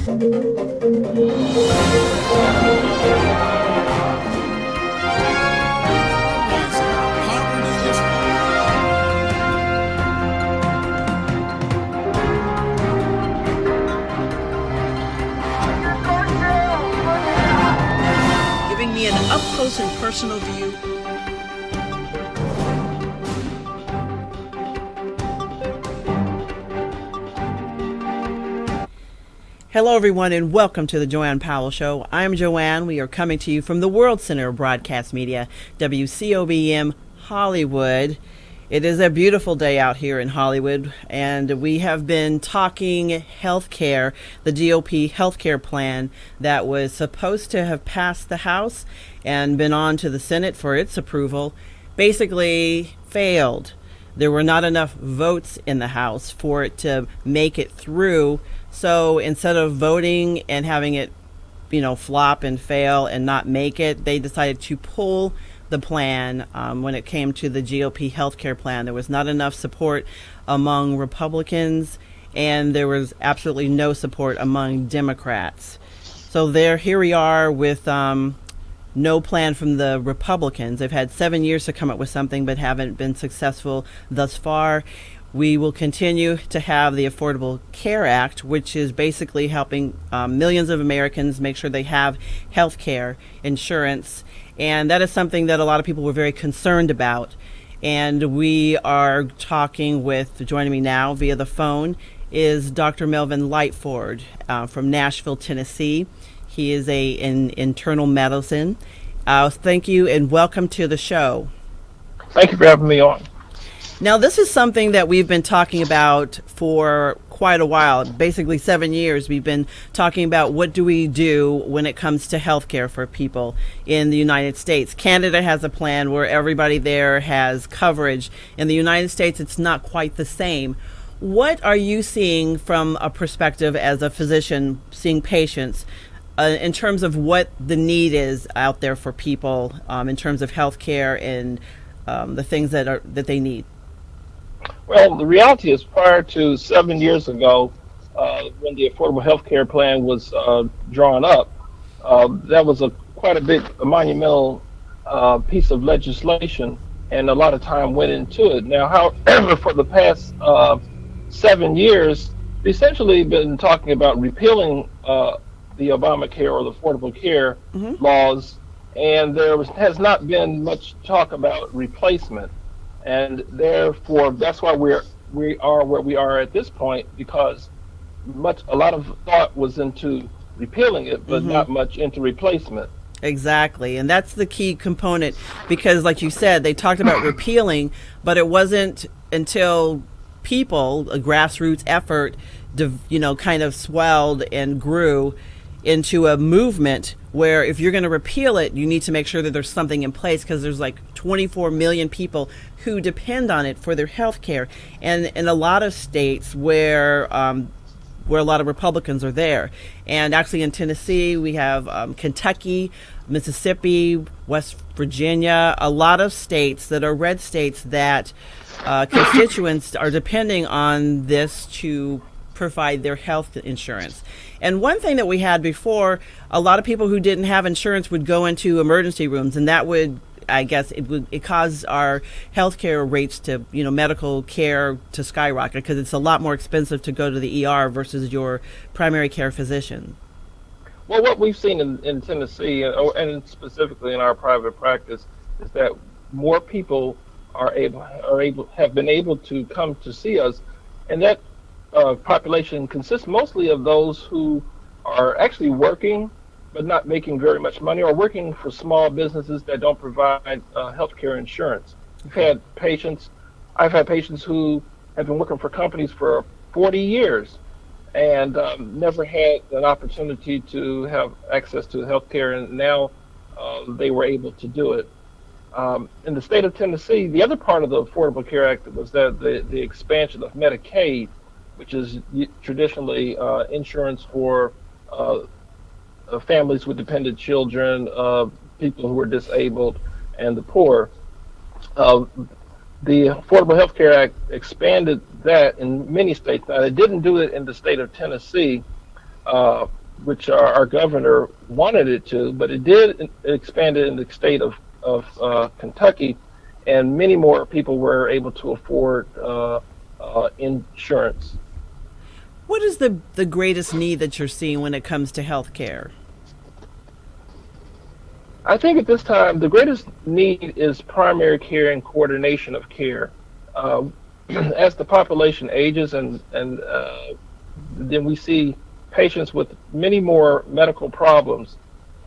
Giving me an up-close and personal view. Hello, everyone, and welcome to the JoAnne Powell Show. I'm JoAnne. We are coming to you from the World Center of Broadcast Media, WCOBM Hollywood. It is a beautiful day out here in Hollywood, and we have been talking healthcare, the GOP healthcare plan that was supposed to have passed the House and been on to the Senate for its approval, basically failed. There were not enough votes in the House for it to make it through. So instead of voting and having it, flop and fail and not make it, they decided to pull the plan. When it came to the GOP healthcare plan, there was not enough support among Republicans, and there was absolutely no support among Democrats. So here we are with no plan from the Republicans. They've had 7 years to come up with something, but haven't been successful thus far. We will continue to have the Affordable Care Act, which is basically helping millions of Americans make sure they have health care insurance. And that is something that a lot of people were very concerned about. And we are joining me now via the phone is Dr. Melvin Lightford from Nashville, Tennessee. He is in internal medicine. Thank you and welcome to the show. Thank you for having me on. Now, this is something that we've been talking about for quite a while, basically 7 years. We've been talking about what do we do when it comes to healthcare for people in the United States. Canada has a plan where everybody there has coverage. In the United States, it's not quite the same. What are you seeing from a perspective as a physician seeing patients in terms of what the need is out there for people in terms of healthcare and the things that they need? Well, the reality is prior to 7 years ago, when the Affordable Health Care Plan was drawn up, that was quite a monumental piece of legislation, and a lot of time went into it. Now, however, for the past 7 years, we essentially been talking about repealing the Obamacare or the Affordable Care laws, and has not been much talk about replacement. And therefore, that's why we are where we are at this point, because a lot of thought was into repealing it, but not much into replacement. Exactly, and that's the key component, because like you said, they talked about repealing, but it wasn't until a grassroots effort, kind of swelled and grew into a movement where if you're going to repeal it, you need to make sure that there's something in place, because there's like 24 million people who depend on it for their health care. And in a lot of states where a lot of Republicans are there. And actually in Tennessee, we have Kentucky, Mississippi, West Virginia, a lot of states that are red states that constituents are depending on this to provide their health insurance. And one thing that we had before, a lot of people who didn't have insurance would go into emergency rooms, and that would, I guess, it caused our healthcare rates to, medical care to skyrocket, because it's a lot more expensive to go to the ER versus your primary care physician. Well, what we've seen in Tennessee, and specifically in our private practice, is that more people have been able to come to see us, and that population consists mostly of those who are actually working but not making very much money, or working for small businesses that don't provide healthcare insurance. I've had patients who have been working for companies for 40 years and never had an opportunity to have access to healthcare, and now they were able to do it. In the state of Tennessee, the other part of the Affordable Care Act was that the expansion of Medicaid, which is traditionally insurance for families with dependent children, people who are disabled, and the poor. The Affordable Health Care Act expanded that in many states. Now, they didn't do it in the state of Tennessee, which our governor wanted it to, but it did expand it in the state of Kentucky, and many more people were able to afford insurance. What is the greatest need that you're seeing when it comes to health care? I think at this time the greatest need is primary care and coordination of care. As the population ages and then we see patients with many more medical problems,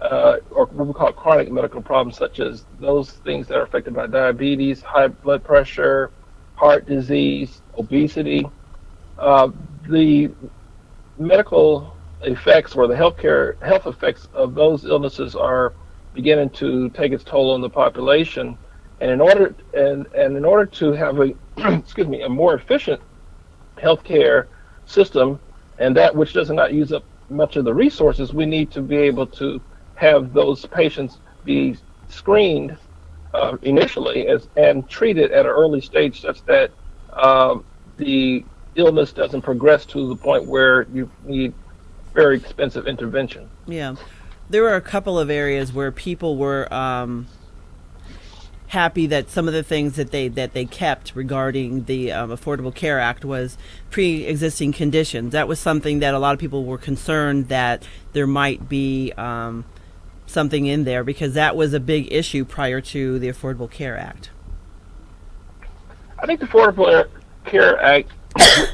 or what we call chronic medical problems, such as those things that are affected by diabetes, high blood pressure, heart disease, obesity. The medical effects or the health effects of those illnesses are beginning to take its toll on the population. And in order to have a excuse me, a more efficient healthcare system, and that which does not use up much of the resources, we need to be able to have those patients be screened initially and treated at an early stage, such that the illness doesn't progress to the point where you need very expensive intervention. Yeah. There were a couple of areas where people were happy that some of the things that they kept regarding the Affordable Care Act was pre-existing conditions. That was something that a lot of people were concerned that there might be something in there, because that was a big issue prior to the Affordable Care Act. I think the Affordable Care Act,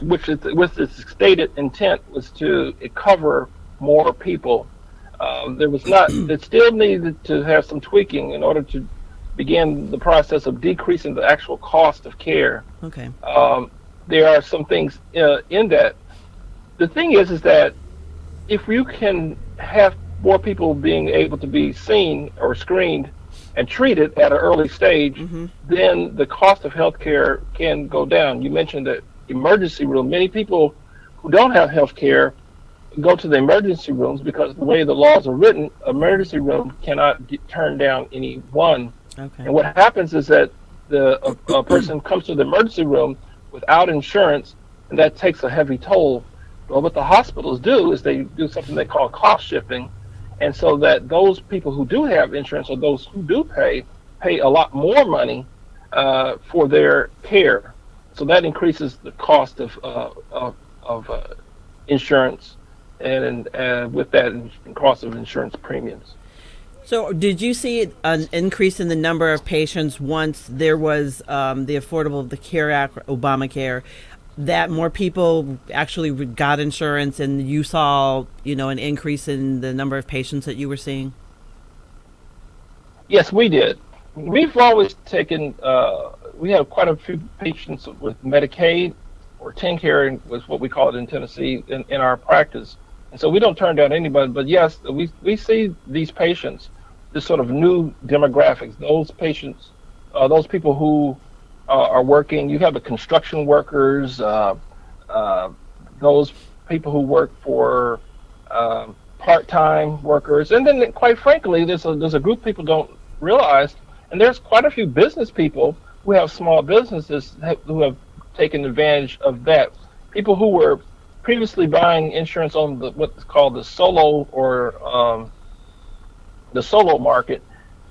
which with its stated intent was to cover more people, it still needed to have some tweaking in order to begin the process of decreasing the actual cost of care. Okay. There are some things in that. The thing is that if you can have more people being able to be seen or screened and treated at an early stage, then the cost of health care can go down. You mentioned the emergency room. Many people who don't have health care go to the emergency rooms because the way the laws are written, emergency room cannot turn down anyone. Okay. And what happens is that a person comes to the emergency room without insurance, and that takes a heavy toll. Well, what the hospitals do is they do something they call cost shifting, and so that those people who do have insurance, or those who do pay a lot more money for their care. So that increases the cost of insurance, and with that, cost of insurance premiums. So did you see an increase in the number of patients once there was the Affordable Care Act, Obamacare, that more people actually got insurance, and you saw, an increase in the number of patients that you were seeing? Yes, we did. We've always taken, we have quite a few patients with Medicaid or TennCare, was what we call it in Tennessee, in our practice. And so we don't turn down anybody, but yes, we see these patients, this sort of new demographics, those patients, those people who are working. You have the construction workers, those people who work for part-time workers, and then quite frankly, there's a group people don't realize, and there's quite a few business people who have small businesses who have taken advantage of that. People who were previously buying insurance on what's called the solo or the solo market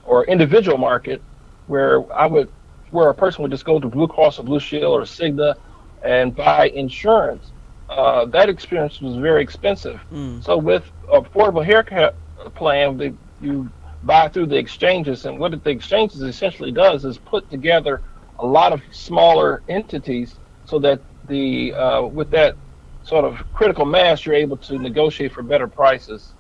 or individual market, where a person would just go to Blue Cross or Blue Shield or Cigna and buy insurance. That experience was very expensive. So with Affordable Haircut Plan, you buy through the exchanges, and what the exchanges essentially does is put together a lot of smaller entities, so that with that sort of critical mass, you're able to negotiate for better prices.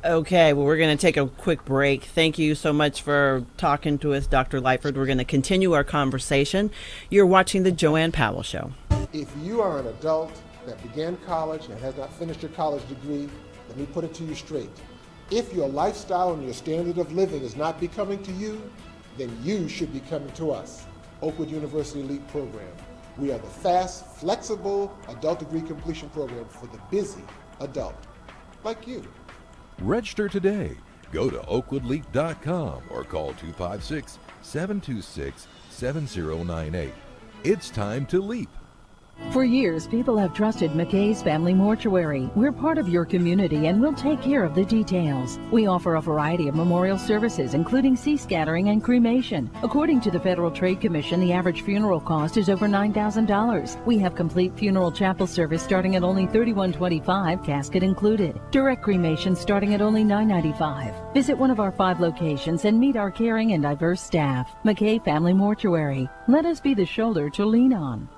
Okay, well, we're going to take a quick break. Thank you so much for talking to us, Dr. Lightford. We're going to continue our conversation. You're watching the JoAnne Powell Show. If you are an adult that began college and has not finished your college degree, let me put it to you straight. If your lifestyle and your standard of living is not becoming to you, then you should be coming to us, Oakwood University Elite Program. We are the fast, flexible adult degree completion program for the busy adult, like you. Register today. Go to oakwoodleap.com or call 256-726-7098. It's time to leap. For years, people have trusted McKay's Family Mortuary. We're part of your community and we'll take care of the details. We offer a variety of memorial services, including sea scattering and cremation. According to the Federal Trade Commission, the average funeral cost is over $9,000. We have complete funeral chapel service starting at only $31.25, casket included. Direct cremation starting at only $9.95. Visit one of our 5 locations and meet our caring and diverse staff. McKay Family Mortuary. Let us be the shoulder to lean on.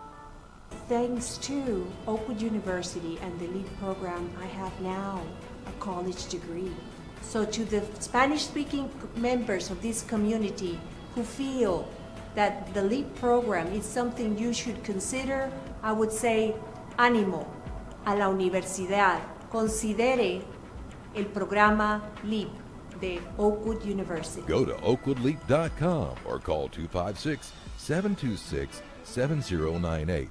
Thanks to Oakwood University and the LEAP program, I have now a college degree. So to the Spanish-speaking members of this community who feel that the LEAP program is something you should consider, I would say, ánimo a la universidad. Considere el programa LEAP de Oakwood University. Go to oakwoodleap.com or call 256-726-7098.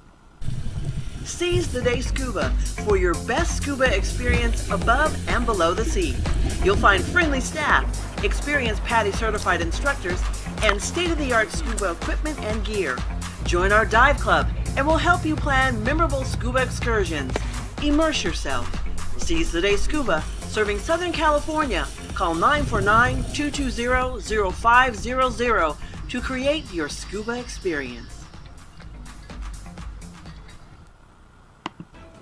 Seize the Day Scuba for your best scuba experience above and below the sea. You'll find friendly staff, experienced PADI certified instructors, and state-of-the-art scuba equipment and gear. Join our dive club and we'll help you plan memorable scuba excursions. Immerse yourself. Seize the Day Scuba, serving Southern California. Call 949-220-0500 to create your scuba experience.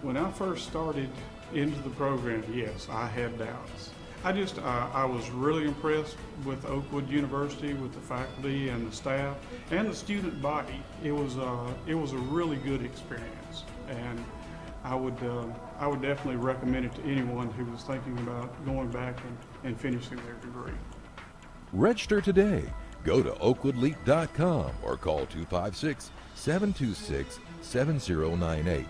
When I first started into the program, yes, I had doubts. I was really impressed with Oakwood University, with the faculty and the staff and the student body. It was a really good experience, and I would definitely recommend it to anyone who was thinking about going back and finishing their degree. Register today. Go to oakwoodleap.com or call 256-726-7098.